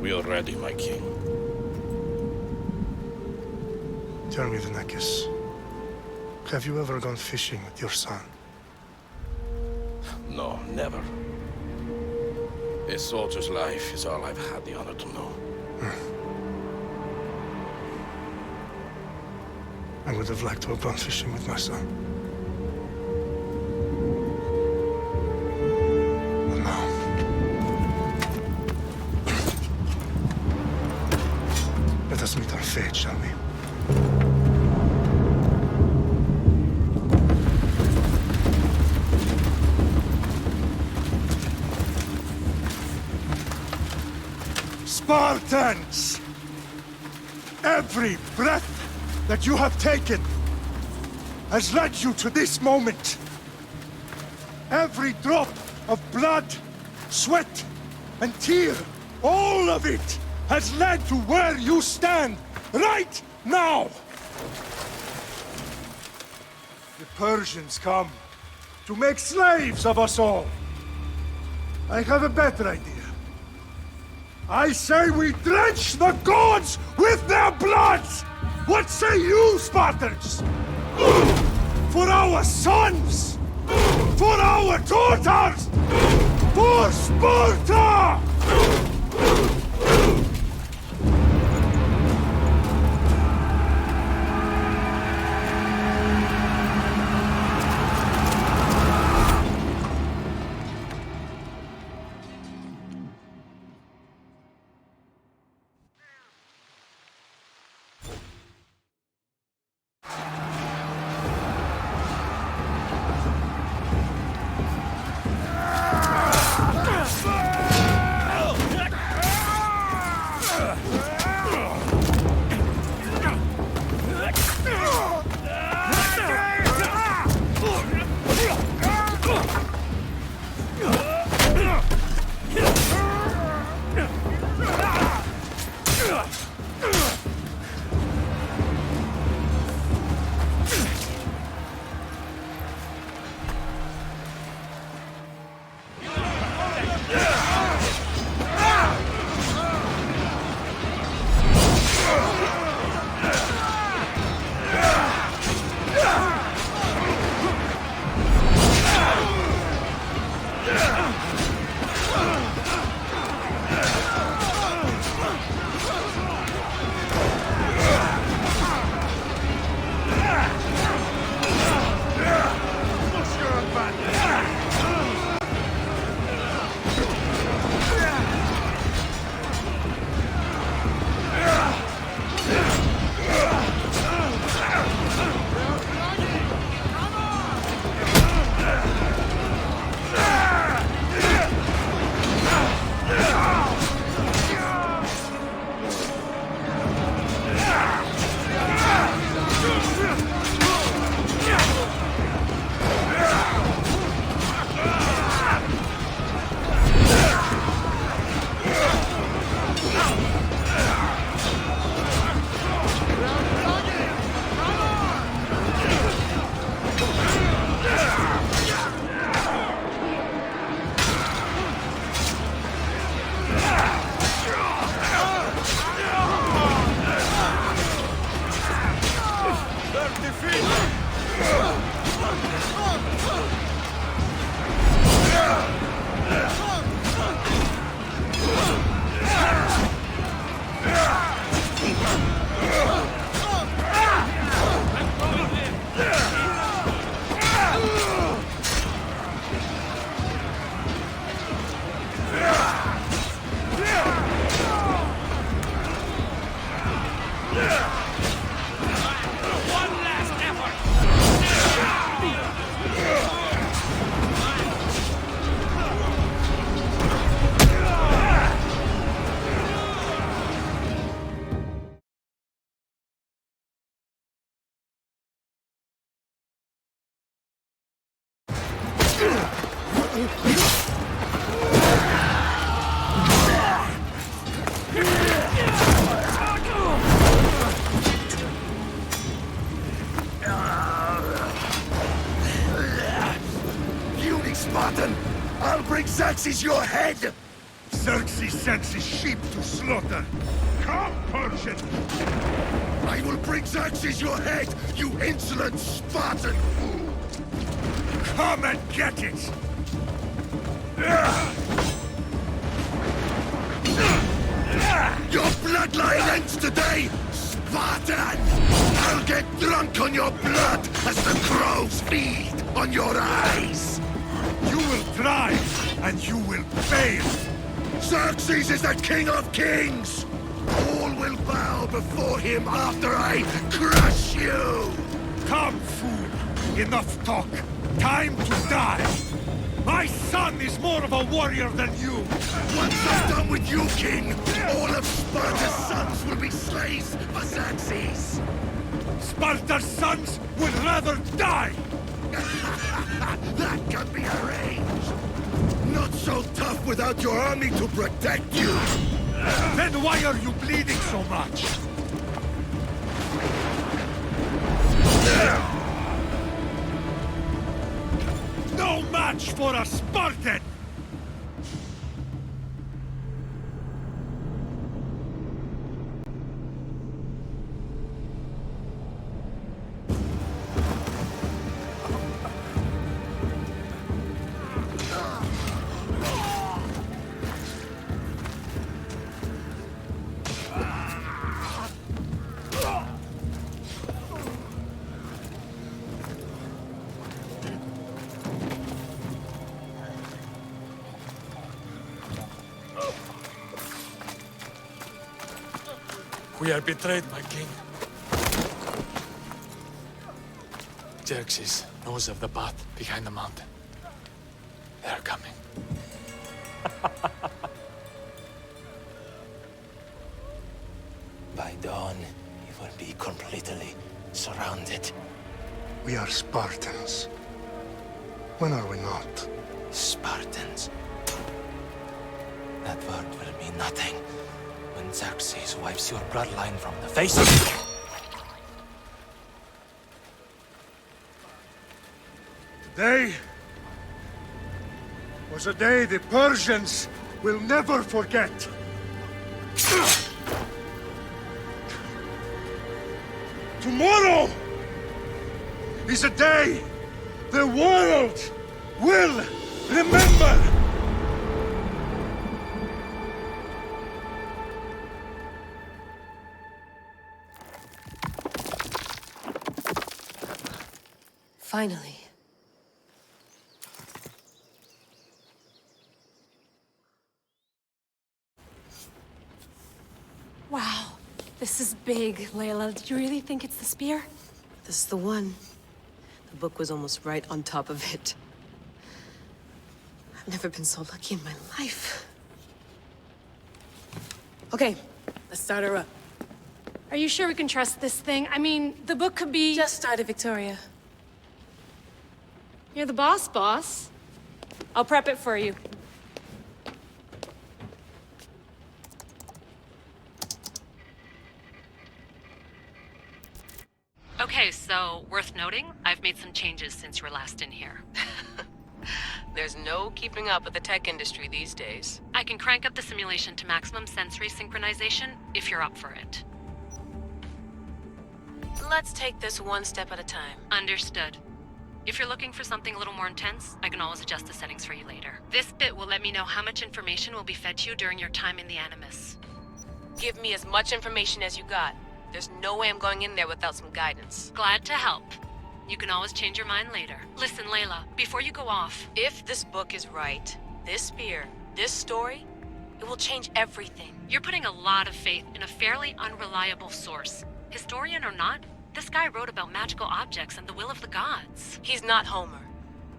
We are ready, my king. Tell me, Venekis, have you ever gone fishing with your son? No, never. A soldier's life is all I've had the honor to know. I would have liked to have gone fishing with my son. But now... let us meet our fate, shall we? Spartans! Every breath that you have taken has led you to this moment. Every drop of blood, sweat, and tear, all of it has led to where you stand right now. The Persians come to make slaves of us all. I have a better idea. I say we drench the gods with their blood! What say you, Spartans? For our sons! For our daughters! For Sparta! Spartan! I'll bring Xerxes your head! Xerxes sends his sheep to slaughter. Come, Persian! I will bring Xerxes your head, you insolent Spartan fool! Come and get it! Your bloodline ends today, Spartan! I'll get drunk on your blood as the crows feed on your eyes! You will try, and you will fail! Xerxes is the king of kings! All will bow before him after I crush you! Come, fool! Enough talk! Time to die! My son is more of a warrior than you! Once I'm done with you, king, all of Sparta's sons will be slaves for Xerxes! Sparta's sons would rather die! That can be arranged! Not so tough without your army to protect you! Then why are you bleeding so much? No match for a Spartan! We are betrayed, my king. Xerxes knows of the path behind the mountain. They are coming. By dawn, we will be completely surrounded. We are Spartans. When are we not? Spartans. That word will mean nothing when Xerxes wipes your bloodline from the face of... Today was a day the Persians will never forget. Tomorrow is a day the world will remember. Finally. Wow, this is big, Layla. Did you really think it's the spear? This is the one. The book was almost right on top of it. I've never been so lucky in my life. Okay, let's start her up. Are you sure we can trust this thing? I mean, the book could be... Just started, Victoria. You're the boss. I'll prep it for you. Okay, so worth noting, I've made some changes since you were last in here. There's no keeping up with the tech industry these days. I can crank up the simulation to maximum sensory synchronization if you're up for it. Let's take this one step at a time. Understood. If you're looking for something a little more intense, I can always adjust the settings for you later. This bit will let me know how much information will be fed to you during your time in the Animus. Give me as much information as you got. There's no way I'm going in there without some guidance. Glad to help. You can always change your mind later. Listen, Layla, before you go off... If this book is right, this spear, this story, it will change everything. You're putting a lot of faith in a fairly unreliable source. Historian or not, this guy wrote about magical objects and the will of the gods. He's not Homer.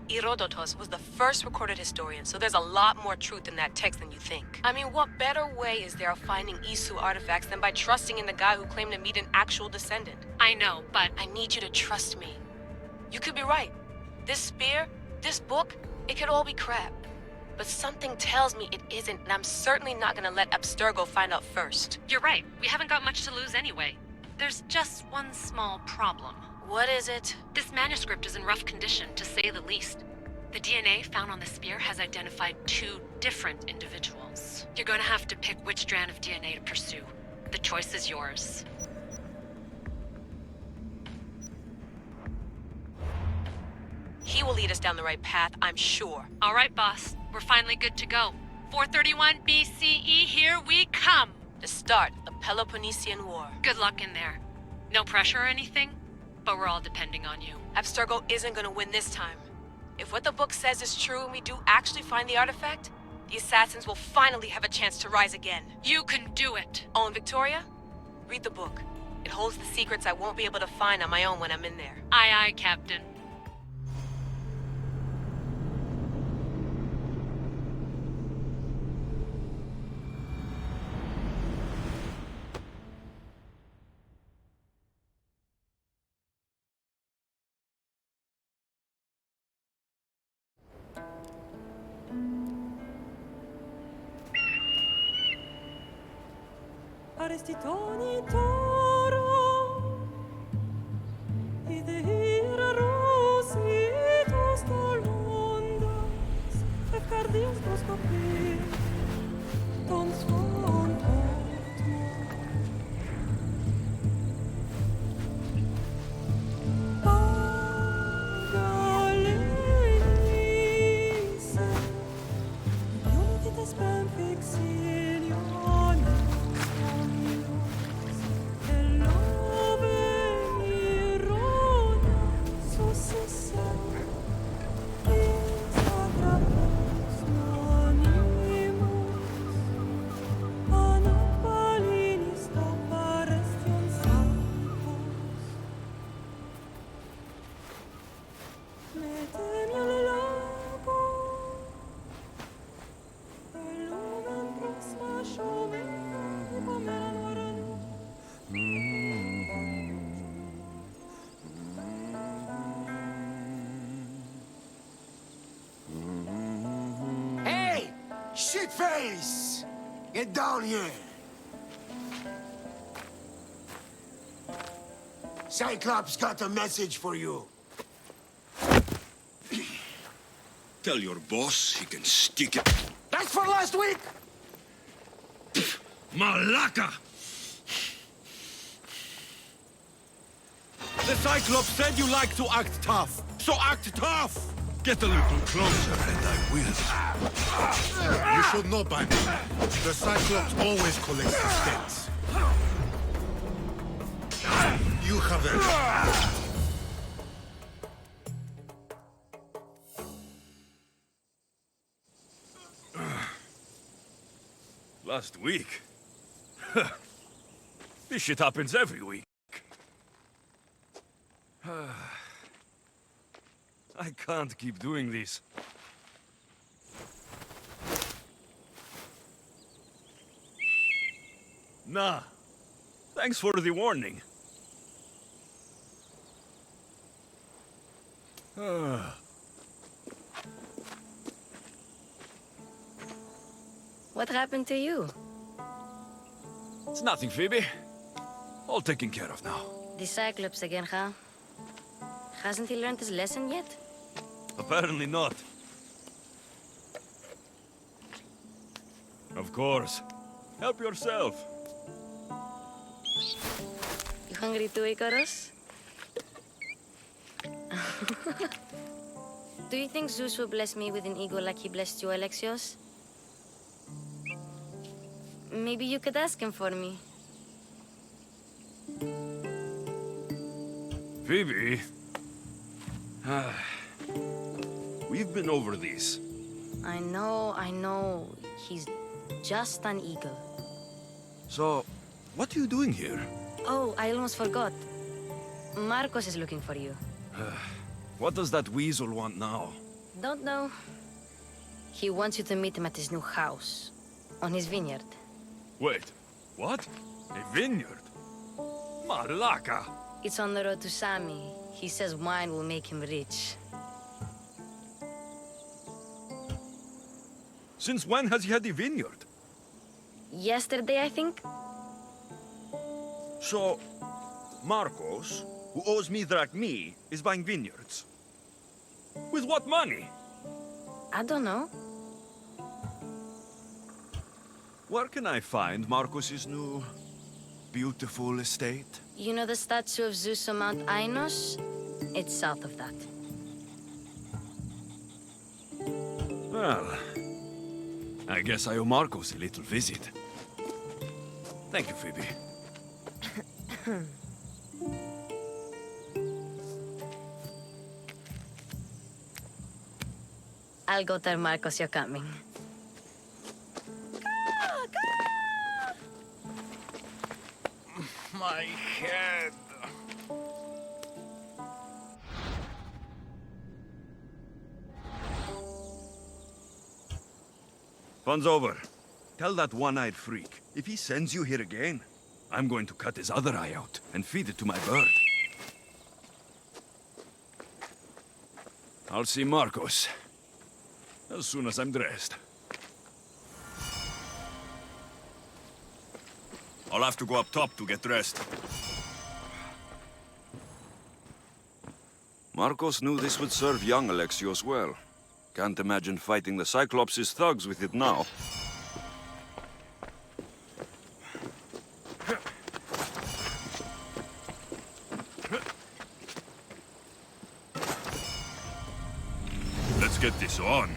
Herodotus was the first recorded historian, so there's a lot more truth in that text than you think. I mean, what better way is there of finding Isu artifacts than by trusting in the guy who claimed to meet an actual descendant? I know, but... I need you to trust me. You could be right. This spear, this book, it could all be crap. But something tells me it isn't, and I'm certainly not gonna let Abstergo find out first. You're right. We haven't got much to lose anyway. There's just one small problem. What is it? This manuscript is in rough condition, to say the least. The DNA found on the spear has identified 2 different individuals. You're gonna have to pick which strand of DNA to pursue. The choice is yours. He will lead us down the right path, I'm sure. All right, boss. We're finally good to go. 431 BCE, here we come! The start of the Peloponnesian War. Good luck in there. No pressure or anything, but we're all depending on you. Abstergo isn't gonna win this time. If what the book says is true and we do actually find the artifact, the assassins will finally have a chance to rise again. You can do it! Oh, and Victoria? Read the book. It holds the secrets I won't be able to find on my own when I'm in there. Aye, aye, Captain. Arestitoni toro, ide ira rositos dolondas, efcardios proscopi, ton son Pagalenise, unitas ben fixilionis. Hey! Shitface! Get down here! Cyclops got a message for you. Tell your boss he can stick it. That's for last week! Malaka! The Cyclops said you like to act tough, so act tough! Get a little closer and I will. You should know by now. The Cyclops always collects the stakes. You have it. Last week? This shit happens every week. I can't keep doing this. Nah. Thanks for the warning. What happened to you? It's nothing, Phoebe. All taken care of now. The Cyclops again, huh? Hasn't he learned his lesson yet? Apparently not. Of course. Help yourself. You hungry too, Icarus? Do you think Zeus will bless me with an ego like he blessed you, Alexios? Maybe you could ask him for me. Phoebe. We've been over this. I know. He's just an eagle. So, what are you doing here? Oh, I almost forgot. Marcos is looking for you. What does that weasel want now? Don't know. He wants you to meet him at his new house. On his vineyard. Wait, what? A vineyard? Malaka! It's on the road to Sami. He says wine will make him rich. Since when has he had a vineyard? Yesterday, I think? So, Marcos, who owes me drachmi, is buying vineyards. With what money? I don't know. Where can I find Marcos's new, beautiful estate? You know the statue of Zeus on Mount Ainos? It's south of that. Well, I guess I owe Marcos a little visit. Thank you, Phoebe. I'll go tell Marcos you're coming. My head. Fun's over. Tell that one-eyed freak, if he sends you here again, I'm going to cut his other eye out and feed it to my bird. I'll see Marcos as soon as I'm dressed. I'll have to go up top to get dressed. Marcos knew this would serve young Alexios well. Can't imagine fighting the Cyclops' thugs with it now. Let's get this on.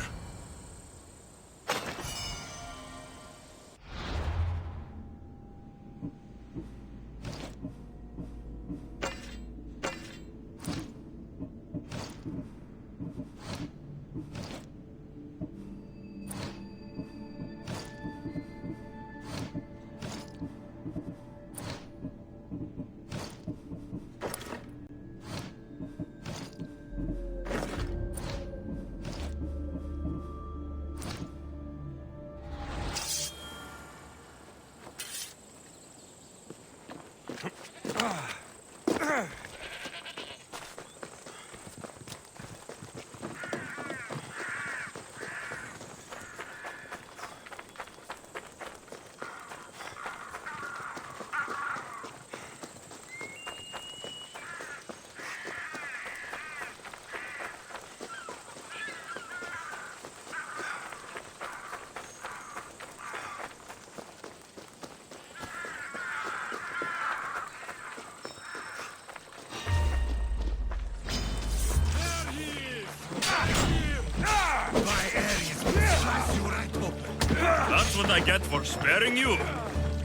That's what I get for sparing you.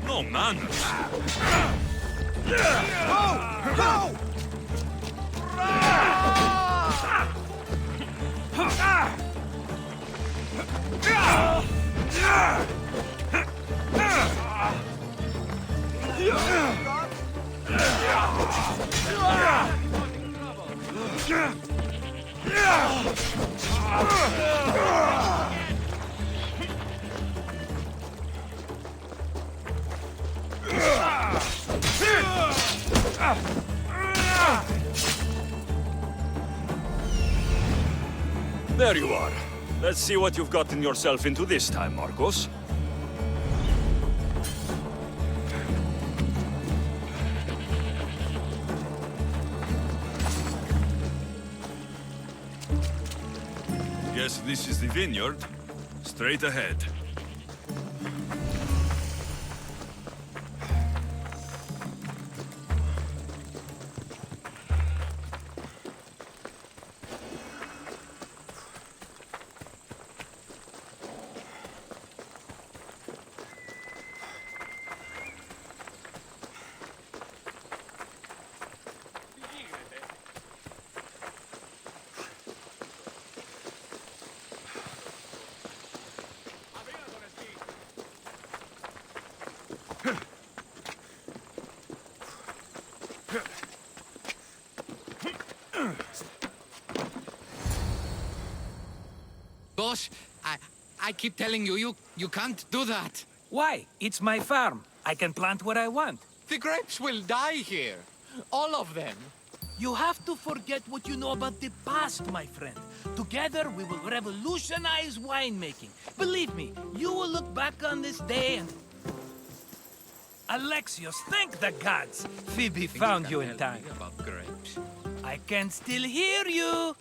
No manners. Go! Go! There you are. Let's see what you've gotten yourself into this time, Marcos. Guess this is the vineyard. Straight ahead. Boss, I keep telling you, you can't do that. Why? It's my farm. I can plant what I want. The grapes will die here. All of them. You have to forget what you know about the past, my friend. Together, we will revolutionize winemaking. Believe me, you will look back on this day and... Alexios, thank the gods! Phoebe found you in time. About grapes. I can still hear you!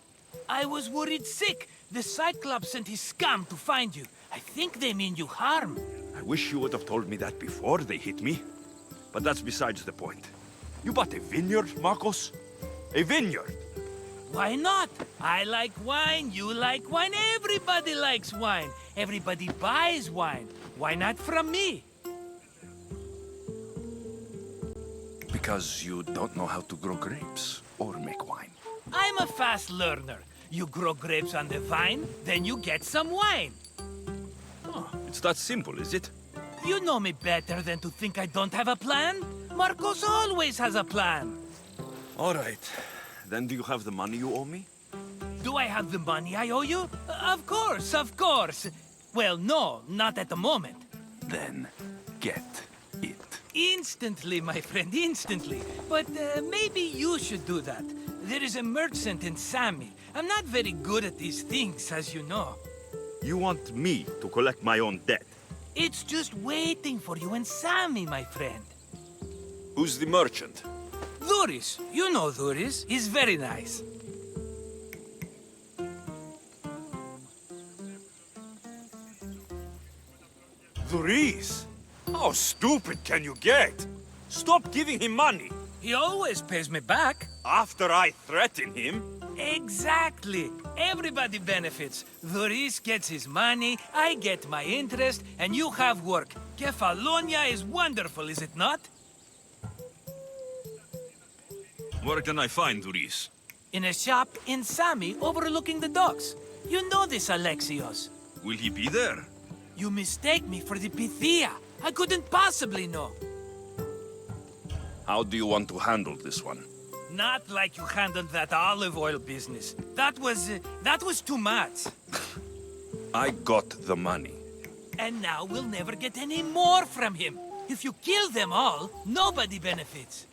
I was worried sick. The Cyclops sent his scum to find you. I think they mean you harm. I wish you would have told me that before they hit me. But that's besides the point. You bought a vineyard, Marcos? A vineyard? Why not? I like wine, you like wine, everybody likes wine. Everybody buys wine. Why not from me? Because you don't know how to grow grapes or make wine. I'm a fast learner. You grow grapes on the vine, then you get some wine. Oh, it's that simple, is it? You know me better than to think I don't have a plan. Marcos always has a plan. All right. Then do you have the money you owe me? Do I have the money I owe you? Of course, of course. Well, no, not at the moment. Then get it. Instantly, my friend, instantly. But maybe you should do that. There is a merchant in Sami. I'm not very good at these things, as you know. You want me to collect my own debt? It's just waiting for you in Sami, my friend. Who's the merchant? Dhuris. You know Dhuris. He's very nice. Dhuris? How stupid can you get? Stop giving him money. He always pays me back. After I threaten him? Exactly. Everybody benefits. Dhuris gets his money, I get my interest, and you have work. Kefalonia is wonderful, is it not? Where can I find Dhuris? In a shop in Sami overlooking the docks. You know this, Alexios. Will he be there? You mistake me for the Pythia. I couldn't possibly know. How do you want to handle this one? Not like you handled that olive oil business. That was too much. I got the money. And now we'll never get any more from him. If you kill them all, nobody benefits.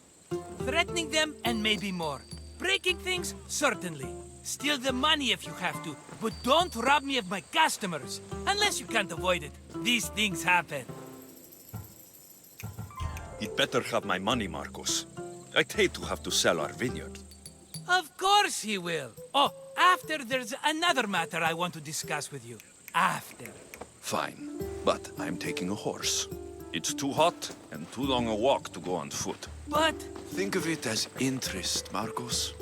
Threatening them, and maybe more. Breaking things, certainly. Steal the money if you have to, but don't rob me of my customers. Unless you can't avoid it. These things happen. He'd better have my money, Marcos. I'd hate to have to sell our vineyard. Of course he will. Oh, after there's another matter I want to discuss with you. After. Fine, but I'm taking a horse. It's too hot and too long a walk to go on foot. But... Think of it as interest, Marcos.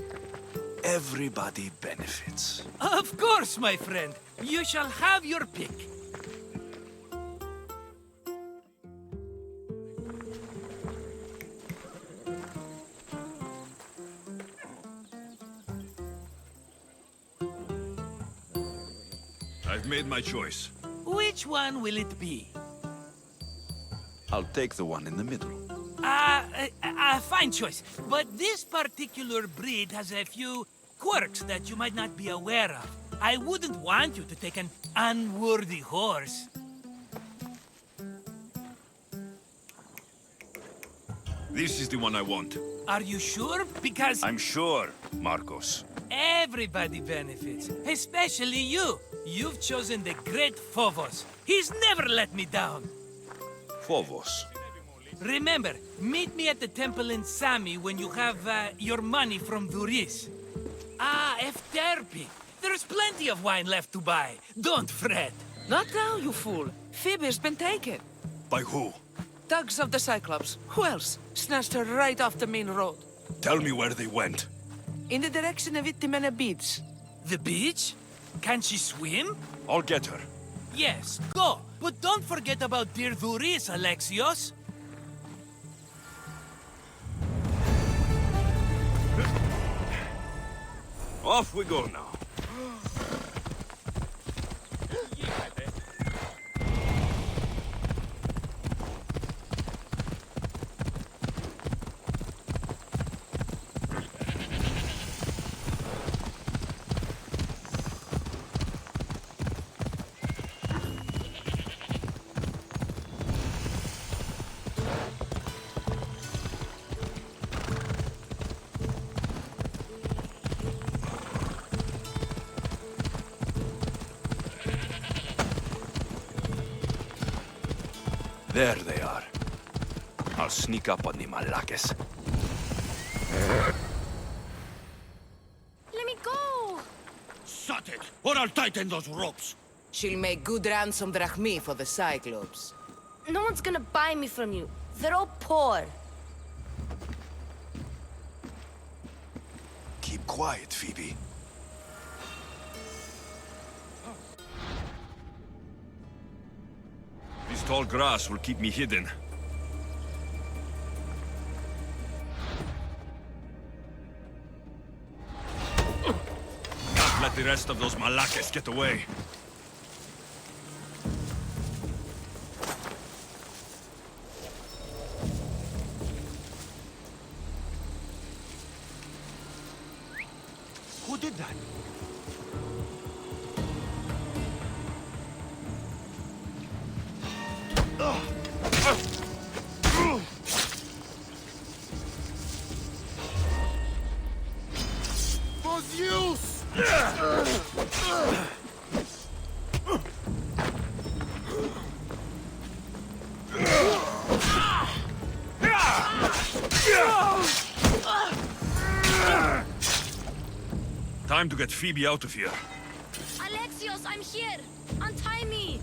Everybody benefits. Of course, my friend. You shall have your pick. I've made my choice. Which one will it be? I'll take the one in the middle. Fine choice. But this particular breed has a few quirks that you might not be aware of. I wouldn't want you to take an unworthy horse. This is the one I want. Are you sure? Because... I'm sure, Marcos. Everybody benefits, especially you. You've chosen the great Phobos. He's never let me down. Phobos. Remember, meet me at the temple in Sami when you have your money from Dhuris. Ah, Efterpi. There's plenty of wine left to buy. Don't fret. Not now, you fool. Phoebe's been taken. By who? Thugs of the Cyclops. Who else? Snatched her right off the main road. Tell me where they went. In the direction of Itimena Beach. The beach? Can she swim? I'll get her. Yes, go. But don't forget about dear Dhuris, Alexios. Off we go now. There they are. I'll sneak up on the Malakes. Let me go! Son cut it, or I'll tighten those ropes. She'll make good ransom drachmi for the Cyclops. No one's gonna buy me from you. They're all poor. Keep quiet, Phoebe. This tall grass will keep me hidden. Can't let the rest of those Malakas get away. Who did that? For Zeus! Time to get Phoebe out of here. Alexios, I'm here! Untie me!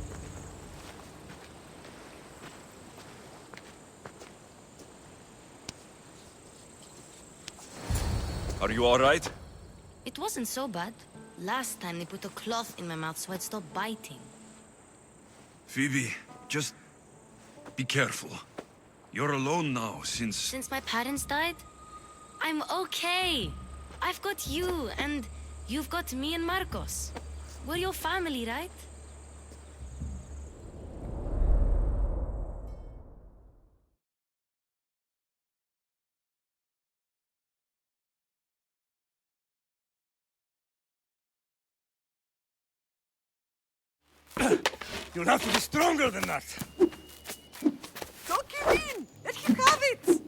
Are you all right? It wasn't so bad. Last time they put a cloth in my mouth so I'd stop biting. Phoebe, just be careful. You're alone now since... Since my parents died? I'm okay. I've got you, and you've got me and Marcos. We're your family, right? You'll have to be stronger than that. Don't give in! Let him have it!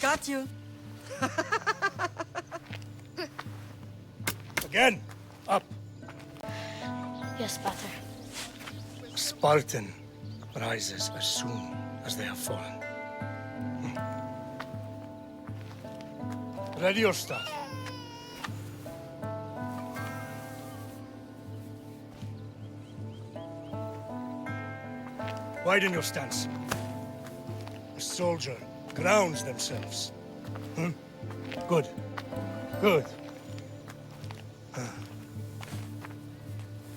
Got you. Again. Up. Yes, Pater. Spartan rises as soon as they have fallen. Ready your staff. Widen your stance. A soldier grounds themselves. Good. Good.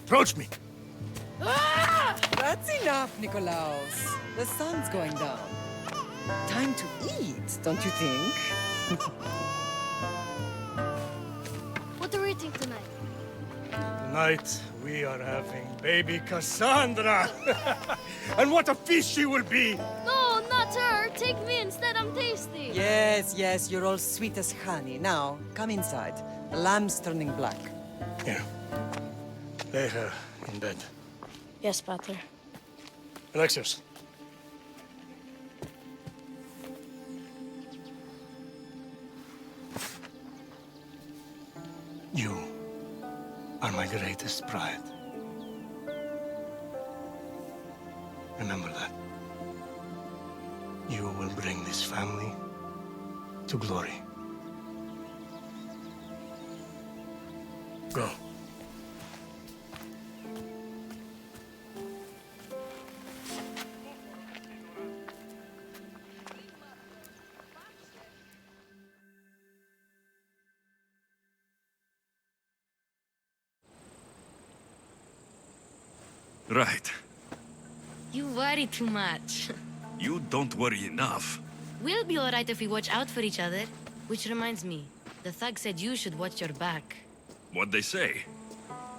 Approach me. That's enough, Nikolaos. The sun's going down. Time to eat, don't you think? What are we eating tonight? Tonight, we are having baby Cassandra. And what a feast she will be! No, not her! Take me instead, I'm tasty! Yes, you're all sweet as honey. Now, come inside. The lamb's turning black. Here. Lay her in bed. Yes, Pater. Alexios. You are my greatest pride. Remember that. You will bring this family to glory. Go. Right. You worry too much. You don't worry enough. We'll be alright if we watch out for each other. Which reminds me, the thug said you should watch your back. What'd they say?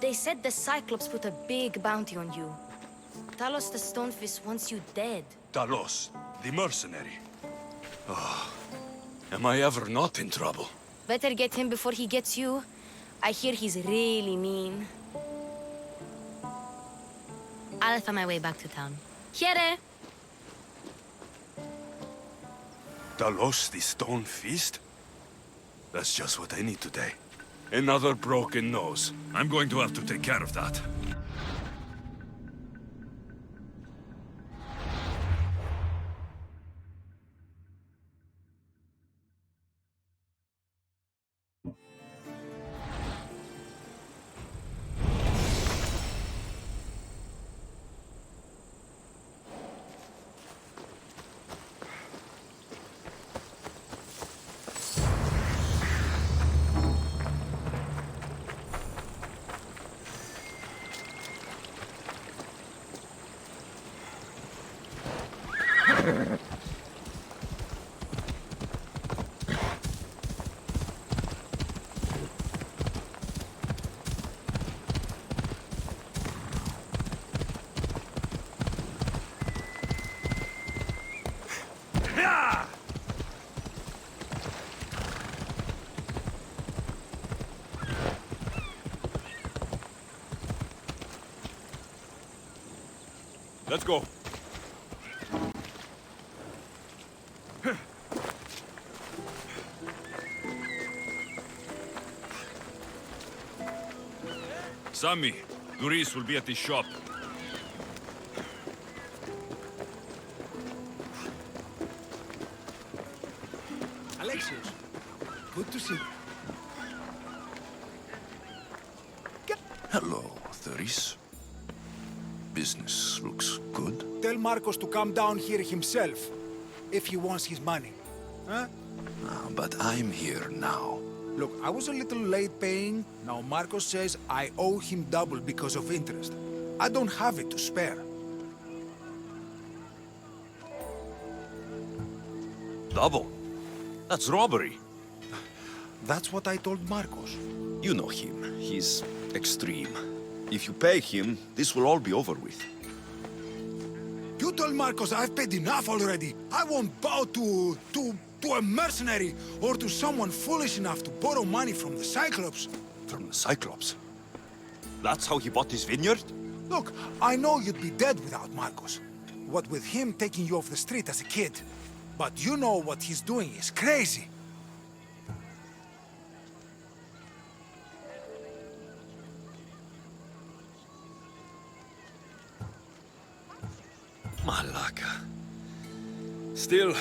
They said the Cyclops put a big bounty on you. Talos the Stonefist wants you dead. Talos, the mercenary. Oh, am I ever not in trouble? Better get him before he gets you. I hear he's really mean. I'll find my way back to town. Here! Talos, the stone fist? That's just what I need today. Another broken nose. I'm going to have to take care of that. Let's go. Sammy, Doris will be at the shop. Alexios, good to see you. Hello, Doris. Business looks good. Tell Marcos to come down here himself, if he wants his money. Huh? But I'm here now. Look, I was a little late paying. Now Marcos says I owe him double because of interest. I don't have it to spare. Double? That's robbery. That's what I told Marcos. You know him. He's extreme. If you pay him, this will all be over with. You told Marcos I've paid enough already. I won't bow to a mercenary or to someone foolish enough to borrow money from the Cyclops. From the Cyclops? That's how he bought his vineyard? Look, I know you'd be dead without Marcos. What with him taking you off the street as a kid. But you know what he's doing is crazy. Malaka. Still,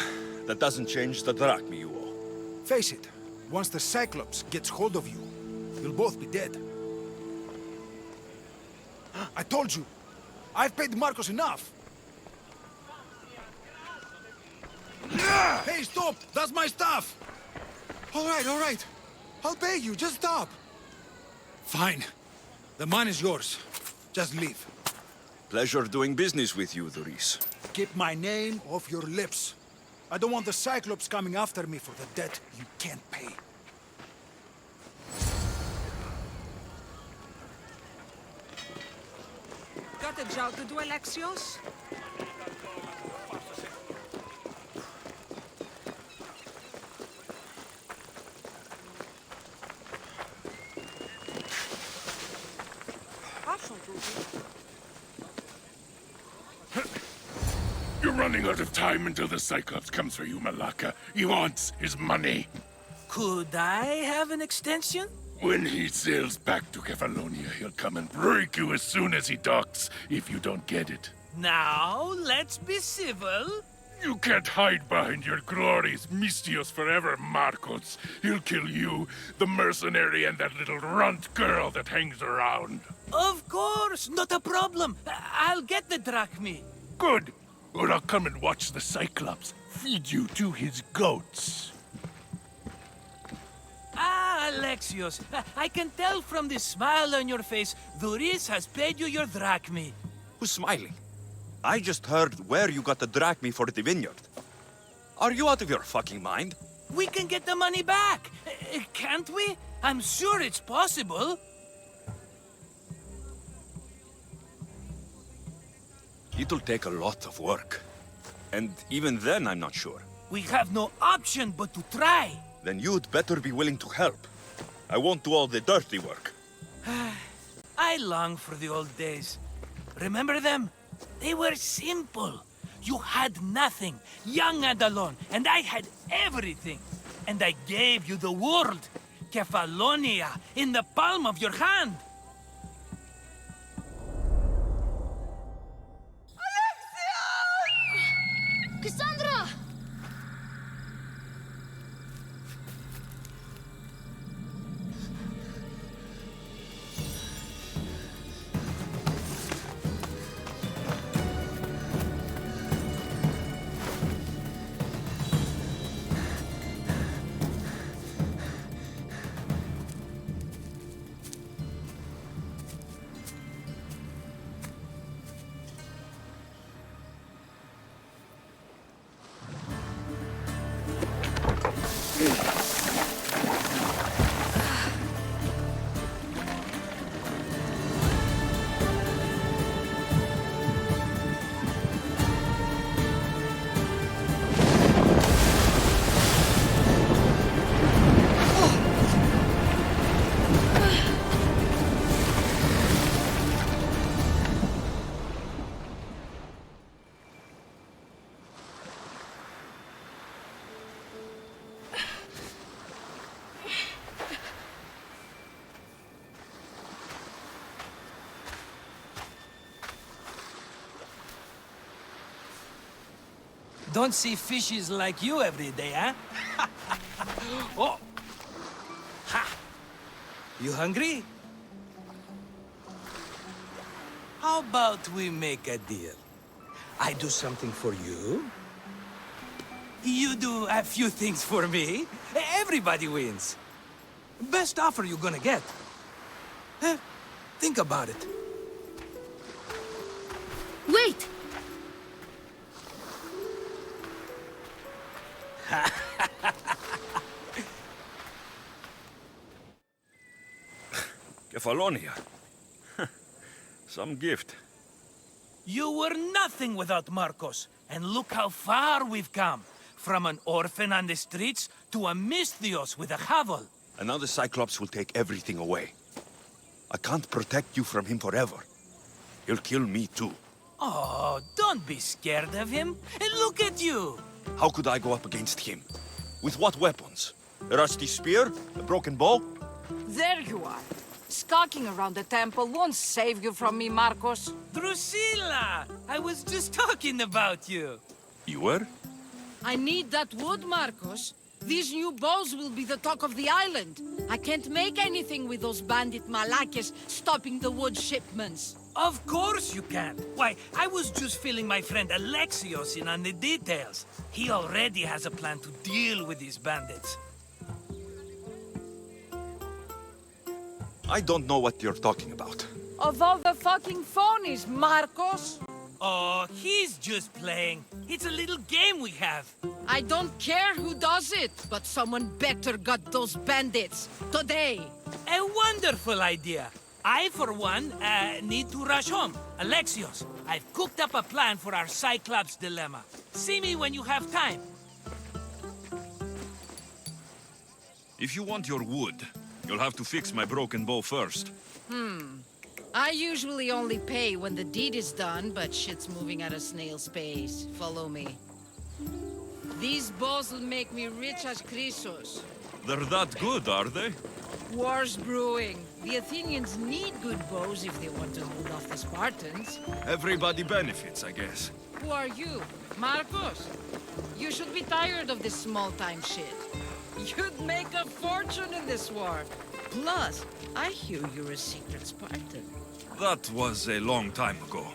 that doesn't change the drachma you owe. Face it, once the Cyclops gets hold of you, you'll both be dead. I told you, I've paid Marcos enough. Hey, stop! That's my stuff! All right. I'll pay you, just stop. Fine. The money's yours. Just leave. Pleasure doing business with you, Doris. Keep my name off your lips. I don't want the Cyclops coming after me for the debt you can't pay. Got a job to do, Alexios? You're running out of time until the Cyclops comes for you, Malaka. He wants his money. Could I have an extension? When he sails back to Kefalonia, he'll come and break you as soon as he docks, if you don't get it. Now, let's be civil. You can't hide behind your glories, Mistios forever, Marcos. He'll kill you, the mercenary, and that little runt girl that hangs around. Of course, not a problem. I'll get the drachma. Good. Or I'll come and watch the Cyclops feed you to his goats. Ah, Alexios, I can tell from the smile on your face, Doris has paid you your drachma. Who's smiling? I just heard where you got the drachma for the vineyard. Are you out of your fucking mind? We can get the money back, can't we? I'm sure it's possible. It'll take a lot of work. And even then, I'm not sure. We have no option but to try. Then you'd better be willing to help. I won't do all the dirty work. I long for the old days. Remember them? They were simple. You had nothing, young and alone, and I had everything. And I gave you the world, Kefalonia, in the palm of your hand. Cassandra! Don't see fishes like you every day, huh? Oh! Ha! You hungry? How about we make a deal? I do something for you. You do a few things for me. Everybody wins. Best offer you're gonna get. Think about it. Wait! Kefalonia. Some gift. You were nothing without Marcos, and look how far we've come. From an orphan on the streets to a Misthios with a hovel. And now the Cyclops will take everything away. I can't protect you from him forever. He'll kill me too. Oh, don't be scared of him. And look at you. How could I go up against him? With what weapons? A rusty spear? A broken bow? There you are. Skulking around the temple won't save you from me, Marcos. Drusilla! I was just talking about you. You were? I need that wood, Marcos. These new bows will be the talk of the island. I can't make anything with those bandit malakes stopping the wood shipments. Of course you can. Why, I was just filling my friend Alexios in on the details. He already has a plan to deal with these bandits. I don't know what you're talking about. Of all the fucking phonies, Marcos! Oh, he's just playing. It's a little game we have. I don't care who does it, but someone better got those bandits. Today. A wonderful idea. I, for one, need to rush home. Alexios, I've cooked up a plan for our Cyclops dilemma. See me when you have time. If you want your wood, you'll have to fix my broken bow first. I usually only pay when the deed is done, but shit's moving at a snail's pace. Follow me. These bows will make me rich as Chrysos. They're that good, are they? War's brewing. The Athenians need good bows if they want to hold off the Spartans. Everybody benefits, I guess. Who are you? Marcos? You should be tired of this small-time shit. You'd make a fortune in this war. Plus, I hear you're a secret Spartan. That was a long time ago.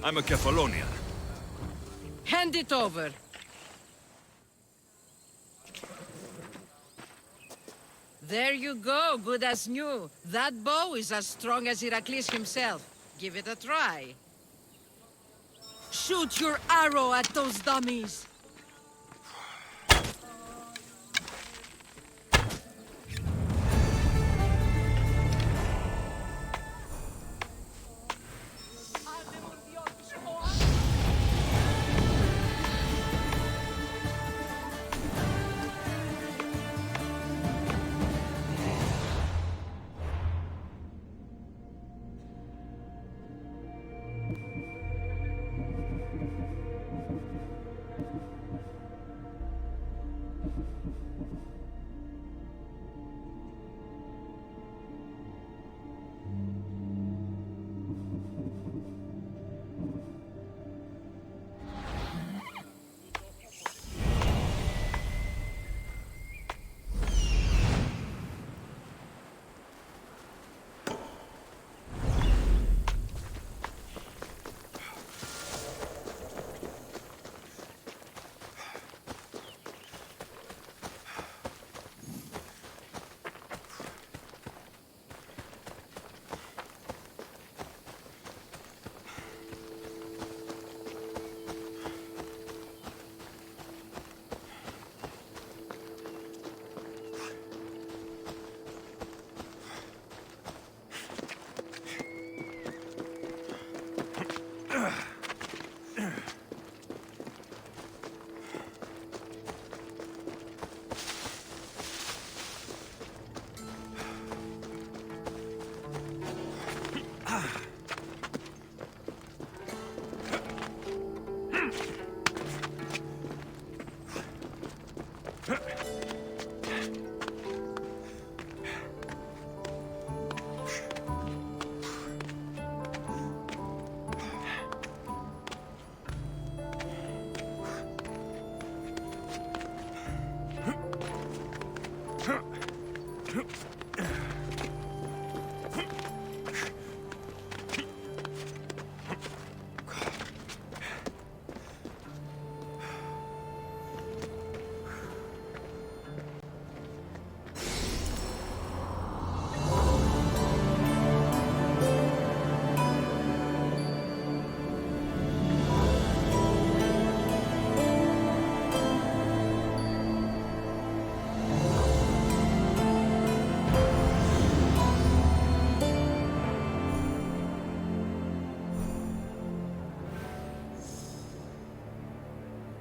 I'm a Kefalonian. Hand it over. There you go, good as new. That bow is as strong as Heracles himself. Give it a try. Shoot your arrow at those dummies.